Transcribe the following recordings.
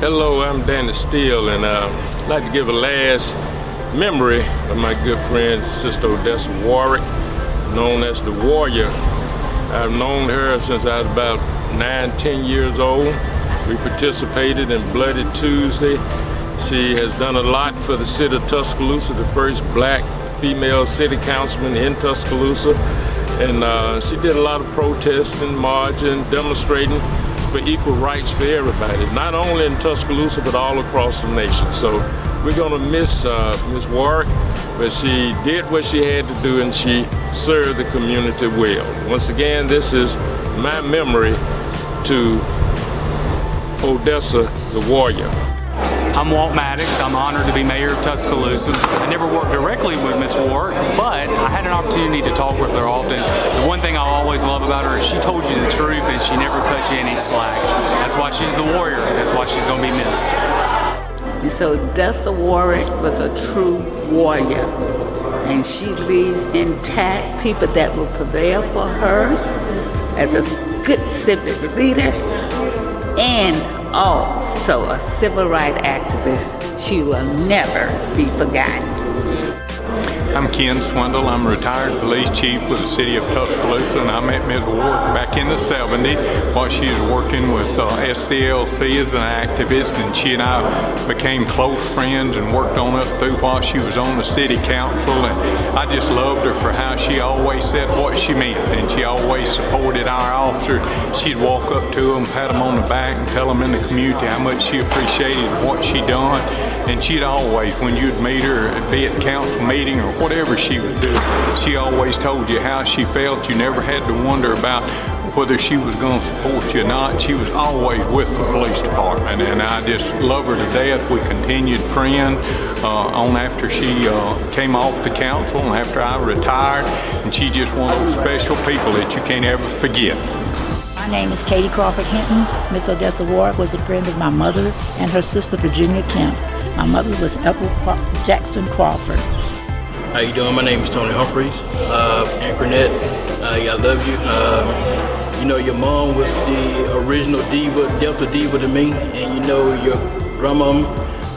Hello, I'm Danny Steele, and I'd like to give a last memory of my good friend, Sister Odessa Warrick, known as the Warrior. I've known her since I was about 9-10 years old. We participated in Bloody Tuesday. She has done a lot for the city of Tuscaloosa, the first black female city councilman in Tuscaloosa. And she did a lot of protesting, marching, demonstrating for equal rights for everybody, not only in Tuscaloosa, but all across the nation. So we're gonna miss Miss Warrick, but she did what she had to do and she served the community well. Once again, this is my memory to Odessa the Warrior. I'm Walt Maddox. I'm honored to be mayor of Tuscaloosa. I never worked directly with Miss Warrick, but I had an opportunity to talk with her often. The one thing I always love about her is she told you the truth and she never cut you any slack. That's why she's the warrior. That's why she's going to be missed. And so Odessa Warrick was a true warrior, and she leaves intact people that will prevail for her as a good civic leader and also a civil rights activist. She will never be forgotten. I'm Ken Swindle. I'm a retired police chief with the city of Tuscaloosa, and I met Ms. Warrick back in the 70s while she was working with SCLC as an activist, and she and I became close friends and worked on up through while she was on the city council. And I just loved her for how she always said what she meant, and she always supported our officers. She'd walk up to them, pat them on the back, and tell them in the community how much she appreciated what she done. And she'd always, when you'd meet her, be at council meeting or whatever she was doing, she always told you how she felt. You never had to wonder about whether she was going to support you or not. She was always with the police department, and I just love her to death. We continued friends on after she came off the council and after I retired, and she's just one of those special people that you can't ever forget. My name is Katie Crawford Hinton. Miss Odessa Warrick was a friend of my mother and her sister Virginia Kemp. My mother was Ethel Jackson Crawford. How you doing? My name is Tony Humphreys. Anchornet, I love you. You know, your mom was the original diva, Delta diva to me, and you know, your grandma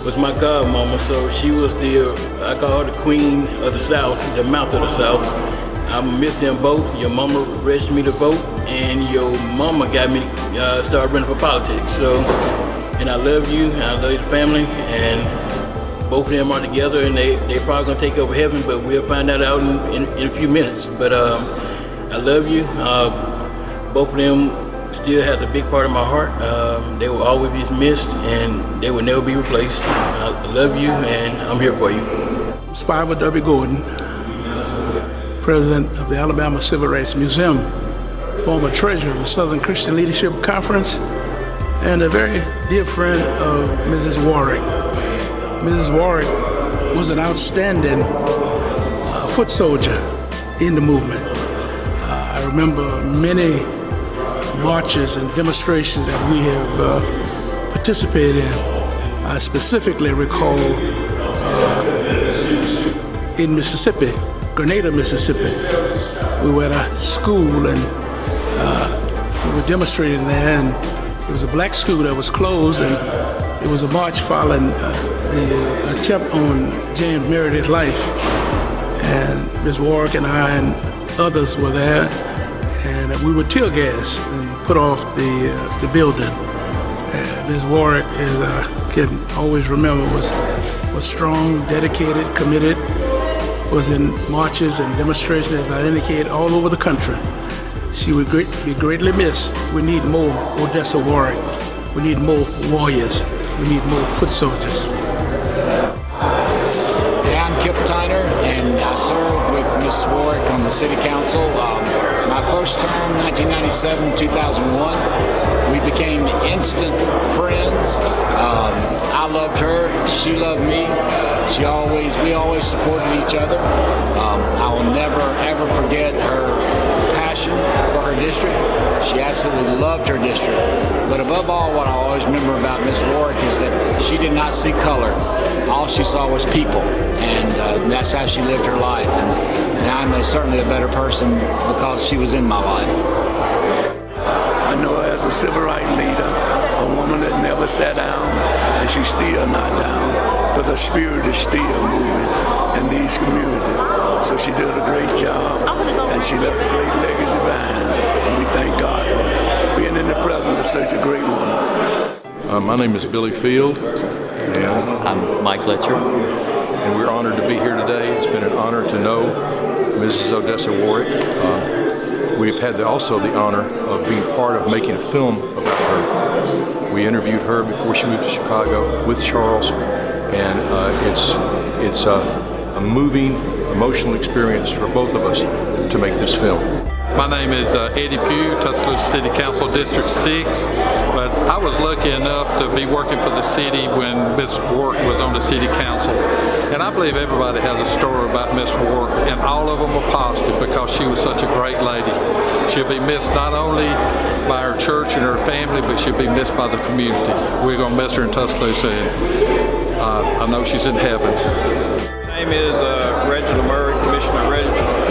was my godmama, so she was the, I call her the queen of the South, the mouth of the South. I miss them both. Your mama registered me to vote, and your mama got me started running for politics. So, and I love you, and I love your family, and both of them are together, and they probably gonna take over heaven, but we'll find that out in a few minutes. But I love you. Both of them still have a big part of my heart. They will always be missed, and they will never be replaced. I love you, and I'm here for you. Spiva W. Gordon, president of the Alabama Civil Rights Museum, former treasurer of the Southern Christian Leadership Conference, and a very dear friend of Mrs. Warrick. Mrs. Warrick was an outstanding foot soldier in the movement. I remember many marches and demonstrations that we have participated in. I specifically recall in Mississippi, Grenada, Mississippi. We were at a school and we were demonstrating there, and it was a black school that was closed, and it was a march following the attempt on James Meredith's life. And Ms. Warrick and I and others were there, and we were tear gassed and put off the building. And Ms. Warrick, as I can always remember, was strong, dedicated, committed, was in marches and demonstrations, as I indicated, all over the country. She would be greatly missed. We need more Odessa Warrick. We need more warriors. We need more foot soldiers. Hey, I'm Kip Tyner, and I served with Ms. Warrick on the City Council. My first term, 1997, 2001. We became instant friends. I loved her, she loved me. We always supported each other. I will never, ever forget her passion for her district. She absolutely loved her district. But above all, what I always remember about Miss Warrick is that she did not see color. All she saw was people, and that's how she lived her life. And I'm certainly a better person because she was in my life. I know her as a civil rights leader. a woman that never sat down, and she's still not down, but the spirit is still moving in these communities. So she did a great job, and she left a great legacy behind, and we thank God for being in the presence of such a great woman. My name is Billy Field, and I'm Mike Letcher. And we're honored to be here today. It's been an honor to know Mrs. Odessa Warrick. We've had also the honor of being part of making a film about her. We interviewed her before she moved to Chicago with Charles, and it's a moving, emotional experience for both of us to make this film. My name is Eddie Pugh, Tuscaloosa City Council District 6, but I was lucky enough to be working for the city when Miss Warrick was on the city council. And I believe everybody has a story about Miss Warrick, and all of them are positive because she was such a great lady. She'll be missed not only by her church and her family, but she'll be missed by the community. We're going to miss her in Tuscaloosa, and I know she's in heaven. My name is Reginald Murray, Commissioner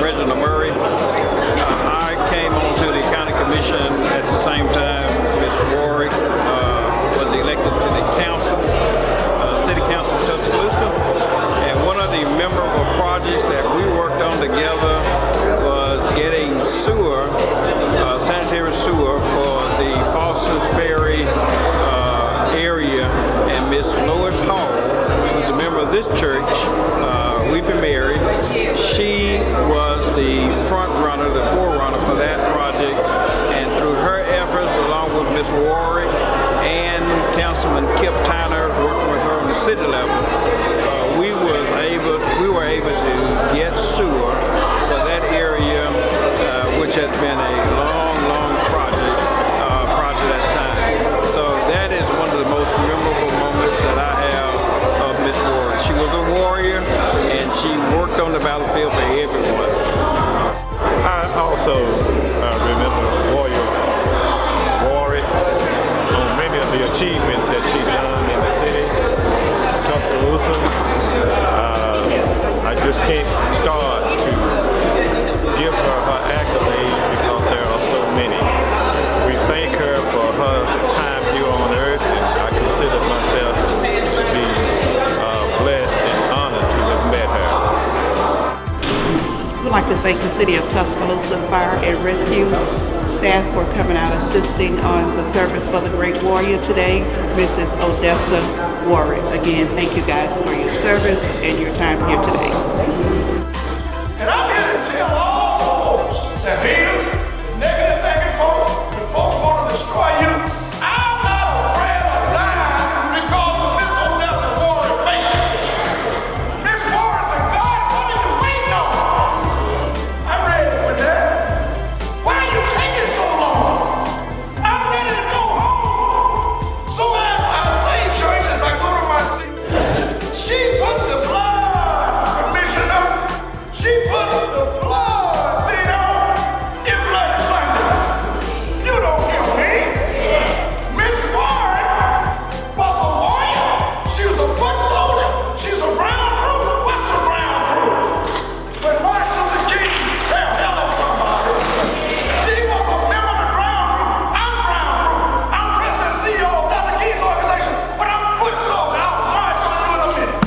Reginald Murray. I came onto the county commission at the same time Ms. Warrick was elected to the council, city council of Tuscaloosa. And one of the memorable projects that we worked on together was getting sewer, sanitary sewer for the Foster's Ferry area. And Miss Lois Hall, who's a member of this church, we've been married. She was the front runner, the forerunner for that project, and through her efforts, along with Ms. Warrick and Councilman Kip Tyner, working with her on the city level, we were able to get sewer for that area, which has been a long project at the time. So that is one of the most memorable moments that I have of Ms. Warrick. She was a warrior, and she worked on the battlefield for everyone. I also remember Warrior Warrick on many of the achievements that she done in the city, Tuscaloosa. I just can't start to give her accolades because there are so many. We thank her for her time here on earth, and I consider myself to be blessed and honored to have met her. We'd like to thank the City of Tuscaloosa Fire and Rescue staff for coming out assisting on the service for the Great Warrior today, Mrs. Odessa Warrick. Again, thank you guys for your service and your time here today. And I'm here to tell all folks that haters, negative thinking folks, the folks want to destroy you, I'm not afraid of dying because of Miss Odessa Warrick faith. Miss Warrick said, God, what are you waiting on? I'm ready for that. Why are you taking so long? I'm ready to go home. So as I say, church, as I go to my seat, she put the blood, Commissioner, she put the blood, in Bloody Sunday. You don't hear me. Miss Warrick was a warrior. She was a foot soldier. She's a ground crew. What's a ground crew? When Martin Luther King, hello somebody. She was a member of the ground crew. I'm ground crew. I'm president and CEO of Dr. King's organization, but I'm a foot soldier. I'll march on you in a minute.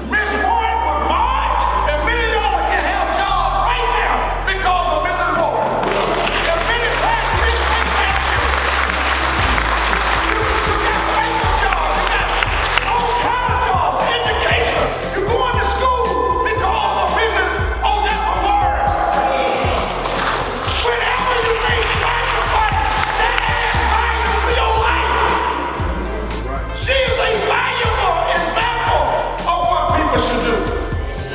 Miss Warrick would march, and many of y'all can have jobs right now because of Mrs. Warrick. As many times as we thank you. You got banking jobs, you got all kind of jobs, education. You're going to school because of Mrs. Odessa Warrick. Whenever you make sacrifice, that adds value to your life. She is a valuable example of what people should do.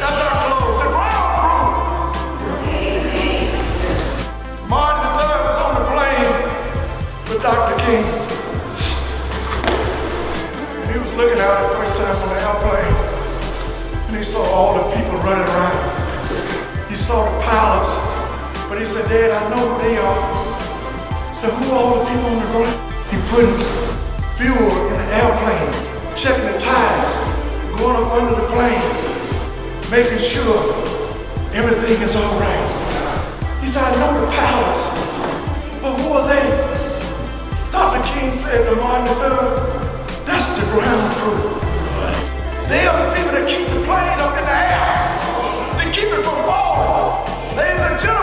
That's our close. The ground crew. Martin III was on the plane with Dr. King. And he was looking out the first time on the airplane, and he saw all the people running around. He saw the pilots, but he said, Dad, I know who they are. So who are all the people on the ground? He put fuel in the airplane, checking the tires, going up under the plane, making sure everything is all right. He said, I know the pilots, but who are they? Dr. King King said to Martin Luther, that's the ground crew. They are the people that keep the plane up in the air. They keep it from falling. Ladies and gentlemen,